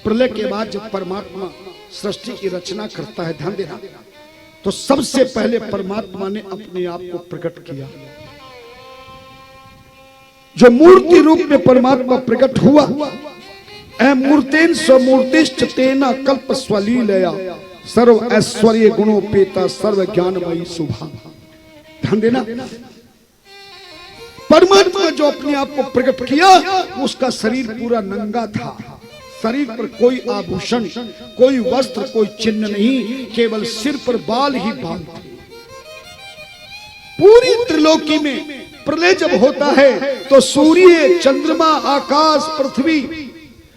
प्रलय के बाद जब परमात्मा सृष्टि की रचना करता है, ध्यान देना, तो सबसे पहले परमात्मा ने अपने आप को प्रकट किया। जो मूर्ति रूप में परमात्मा प्रकट हुआ, मूर्तेन स्वमूर्तिश्च तेना कल्प स्वलीलया सर्व ऐश्वर्य गुणोपेता सर्व ज्ञानमयी शुभा। ध्यान देना, परमात्मा जो अपने आप को प्रकट किया, उसका शरीर पूरा नंगा था, शरीर पर कोई आभूषण, कोई वस्त्र, कोई चिन्ह नहीं, केवल सिर पर बाल ही बाल थे। पूरी त्रिलोकी में प्रलय जब होता है तो सूर्य, चंद्रमा, आकाश, पृथ्वी,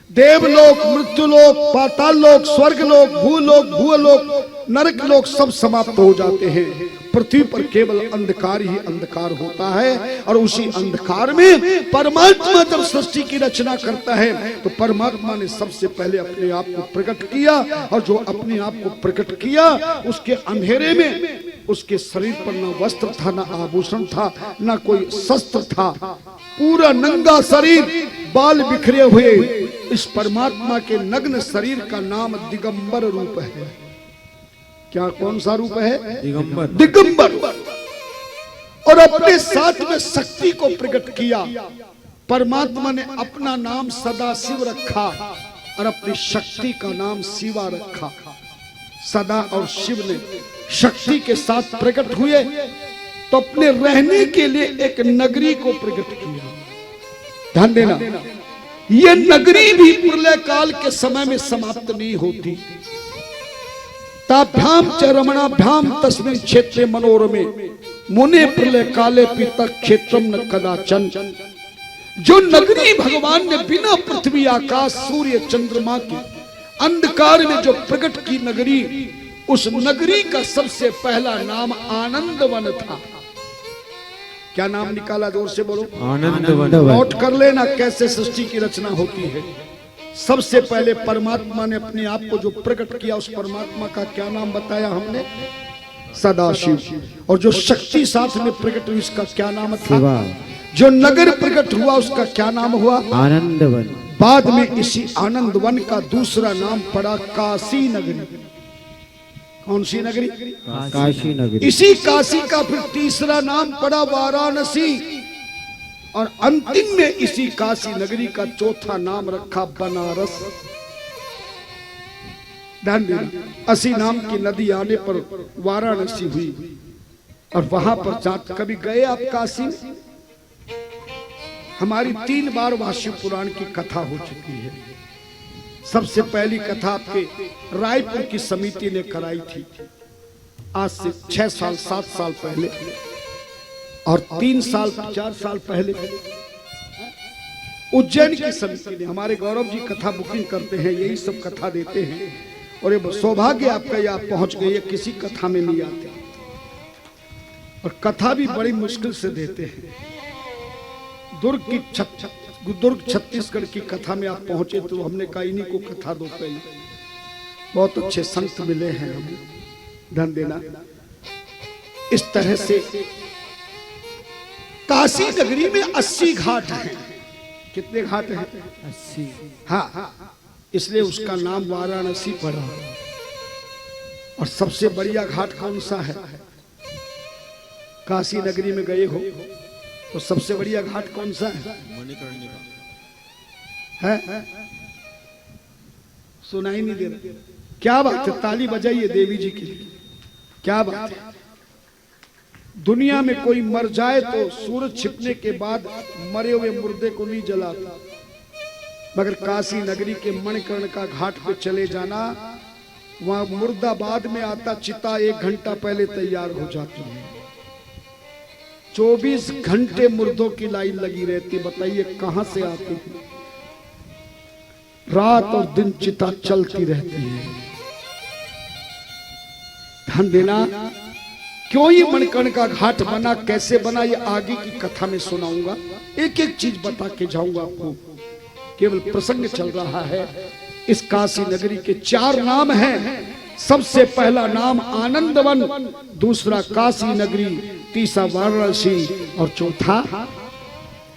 देवलोक, मृत्युलोक, पाताललोक, स्वर्गलोक, भूलोक, भूलोक, नरकलोक सब समाप्त हो जाते हैं। पृथ्वी पर केवल अंधकार ही अंधकार होता है। और उसी अंधकार में परमात्मा जब सृष्टि की रचना करता है तो परमात्मा ने सबसे पहले अपने आप को प्रकट किया। और जो अपने आप को प्रकट किया, उसके अंधेरे में उसके शरीर पर न वस्त्र था, न आभूषण था, न कोई शस्त्र था, पूरा नंगा शरीर, बाल बिखरे हुए। इस परमात्मा के नग्न शरीर का नाम दिगंबर रूप है। क्या, कौन सा रूप है? दिगंबर। दिगंबर। और अपने साथ में शक्ति को प्रकट किया। परमात्मा ने अपना नाम सदाशिव रखा और अपनी शक्ति का नाम शिवा रखा। सदा और शिव ने शक्ति के साथ प्रकट हुए तो अपने रहने के लिए एक नगरी को प्रकट किया। ध्यान देना, ये नगरी भी प्रलय काल के समय में समाप्त नहीं होती। ताभ्याम च रमणाभ्याम तस्मिन् क्षेत्रे मनोरमे मुने प्रलय काले पीतक क्षेत्रम न कदाचन। जो नगरी भगवान ने बिना पृथ्वी, आकाश, सूर्य, चंद्रमा के अंधकार में जो प्रकट की नगरी, उस नगरी का सबसे पहला नाम आनंदवन था। क्या नाम निकाला? जोर से बोलो। आनंदवन। नोट कर लेना कैसे सृष्टि की रचना होती है। सबसे पहले परमात्मा ने अपने आप को जो प्रकट किया, उस परमात्मा का क्या नाम बताया हमने? सदाशिव। और जो शक्ति साथ में प्रकट हुई, उसका क्या नाम था? जो नगर प्रकट हुआ, उसका क्या नाम हुआ? आनंदवन। बाद में इसी आनंदवन का दूसरा नाम पड़ा काशी नगरी। कौन सी नगरी? काशी नगरी। इसी काशी का फिर तीसरा नाम पड़ा वाराणसी। और अंतिम में इसी काशी नगरी का चौथा नाम रखा बनारस। ध्यान देना, 80 नाम की नदी आने पर वाराणसी हुई। और वहां पर कभी गए आप काशी में? हमारी 3 बार वाशिव पुराण की कथा हो चुकी है। सबसे पहली कथा आपके रायपुर की समिति ने कराई थी, आज से 6 साल 7 साल पहले। और 3 साल 4 साल पहले उज्जैन की समिति ने, हमारे गौरव जी कथा बुकिंग करते हैं, यही सब कथा देते हैं। और ये सौभाग्य आपका, ये आप पहुंच गए, ये किसी कथा में नहीं आते। और कथा भी बड़ी मुश्किल से देते हैं। दुर्ग छत्तीसगढ़ की कथा में आप पहुंचे तो हमने कहा इन्हीं को कथा दो पहले। बहुत अच्छे संत मिले हैं हमें, ध्यान देना। इस तरह से काशी नगरी में 80 घाट हैं। कितने घाट हैं? 80। हाँ, इसलिए उसका नाम वाराणसी पड़ा। और सबसे बढ़िया घाट कौन सा है? काशी नगरी में गए हो तो सबसे बढ़िया घाट कौन सा है? है? सुनाई नहीं दे रहा। क्या बात है, ताली बजाइए देवी जी के लिए। क्या बात है। दुनिया में कोई मर जाए तो सूरज छिपने के बाद मरे हुए मुर्दे को नहीं जलाता, मगर काशी नगरी के मणिकर्ण का घाट पे चले जाना, वहां मुर्दा बाद में आता, चिता 1 घंटा पहले तैयार हो जाती है। 24 घंटे मुर्दों की लाइन लगी रहती। बताइए कहां से आती है? रात और दिन चिता चलती रहती है। ध्यान देना, क्यों ये मणिकर्ण का घाट बना, कैसे बना, ये आगे की कथा में सुनाऊंगा। एक एक चीज बता के जाऊंगा आपको, केवल प्रसंग चल रहा है। इस काशी नगरी के 4 नाम हैं। सबसे पहला नाम आनंदवन, दूसरा काशी नगरी, तीसरा वाराणसी और चौथा,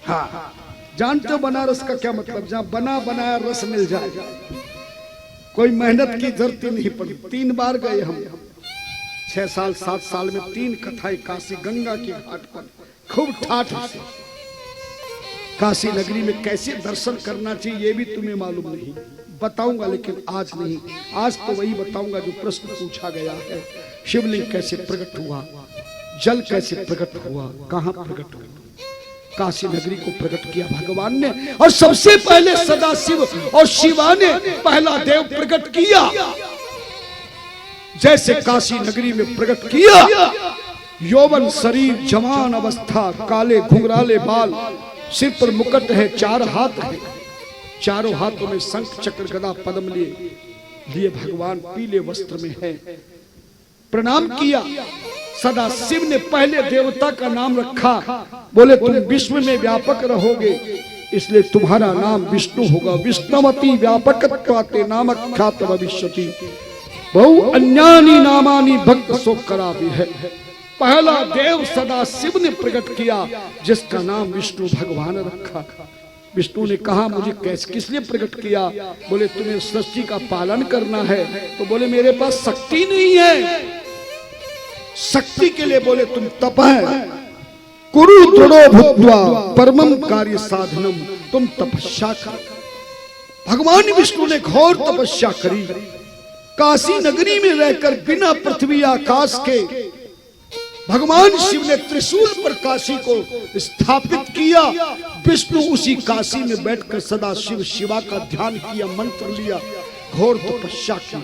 हाँ जानते हो बनारस का क्या मतलब? जहां बना बनाया रस मिल जाए। कोई मेहनत की जरूरत नहीं पड़ी। 3 बार गए हम, 6 साल 7 साल में 3 कथाएं काशी गंगा के घाट पर खूब ठाठ से। काशी नगरी में कैसे दर्शन करना चाहिए ये भी तुम्हें मालूम नहीं, बताऊंगा लेकिन आज नहीं। आज तो वही बताऊंगा जो प्रश्न पूछा गया है। शिवलिंग कैसे प्रकट हुआ, जल कैसे प्रकट हुआ, कहां प्रकट हुआ? काशी नगरी को प्रकट किया भगवान ने, और सबसे पहले सदाशिव और शिवा ने पहला देव प्रकट किया। जैसे काशी नगरी में प्रकट किया, यौवन शरीर, जवान अवस्था, काले घुंघराले बाल, सिर पर मुकुट है, 4 हाथ है, चारों हाथों में शंख चक्र गदा पद्म लिए भगवान पीले वस्त्र में है। प्रणाम किया। सदा शिव ने पहले देवता का नाम रखा, बोले तुम विश्व में व्यापक रहोगे इसलिए तुम्हारा नाम विष्णु होगा। विष्णुवती व्यापकत्वाते नाम ख्यात भविष्यति, बहु अन्यानि नामानि भक्त सो करावि है। पहला देव सदा शिव ने प्रकट किया जिसका नाम विष्णु भगवान रखा। विष्णु ने कहा मुझे कैसे किस लिए प्रकट किया? बोले तुम्हें सृष्टि का पालन करना है। तो बोले मेरे पास शक्ति नहीं है। शक्ति के लिए बोले तुम तप है, कुरु दृढ़ो भूत्वा परमं कार्य साधनम, तुम तपस्या करो। भगवान विष्णु ने घोर तपस्या करी। काशी नगरी में रहकर बिना पृथ्वी आकाश के भगवान शिव ने त्रिशूल पर काशी को स्थापित किया। विष्णु उसी काशी में बैठकर सदा शिव शिवा का ध्यान किया, मंत्र लिया, घोर तपस्या की।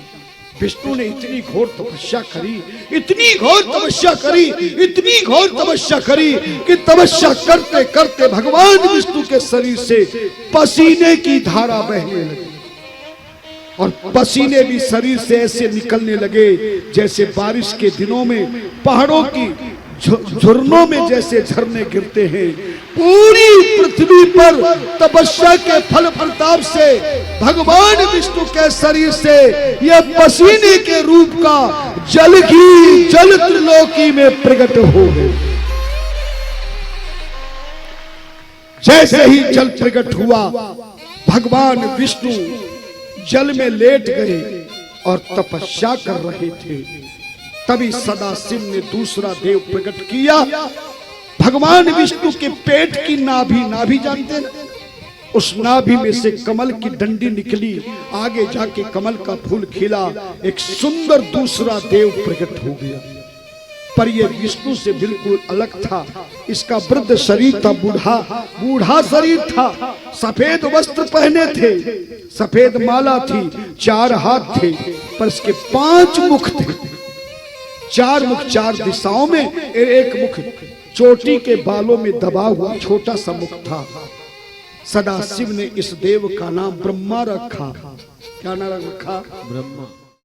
विष्णु ने इतनी घोर तपस्या करी, इतनी घोर तपस्या करी, इतनी घोर तपस्या करी कि तपस्या करते करते भगवान विष्णु के शरीर से पसीने की धारा बहने लगी, और पसीने भी शरीर से ऐसे निकलने लगे जैसे बारिश के दिनों में पहाड़ों की झरनों में जैसे झरने गिरते हैं। पूरी पृथ्वी पर तपस्या के फल प्रताप से भगवान विष्णु के शरीर से यह पसीने के रूप का जल ही जल त्रिलोकी में प्रकट हो गए। जैसे ही जल प्रकट हुआ, भगवान विष्णु जल में लेट गए और तपस्या कर रहे थे। तभी सदाशिव ने दूसरा देव प्रकट किया। भगवान विष्णु के पेट की नाभि, नाभि जानते हैं, उस नाभि में से कमल की डंडी निकली, आगे जाके कमल का फूल खिला, एक सुंदर दूसरा देव प्रकट हो गया। पर यह विष्णु से बिल्कुल अलग था। इसका वृद्ध शरीर था, बूढ़ा शरीर था, सफेद वस्त्र पहने थे, सफेद माला थी, 4 हाथ थे, पर इसके 5 मुख थे। 4 मुख 4 दिशाओं में, एक मुख चोटी के बालों में दबा हुआ छोटा सा मुख था। सदाशिव ने इस देव का नाम ब्रह्मा रखा। क्या नाम रखा? ब्रह्मा।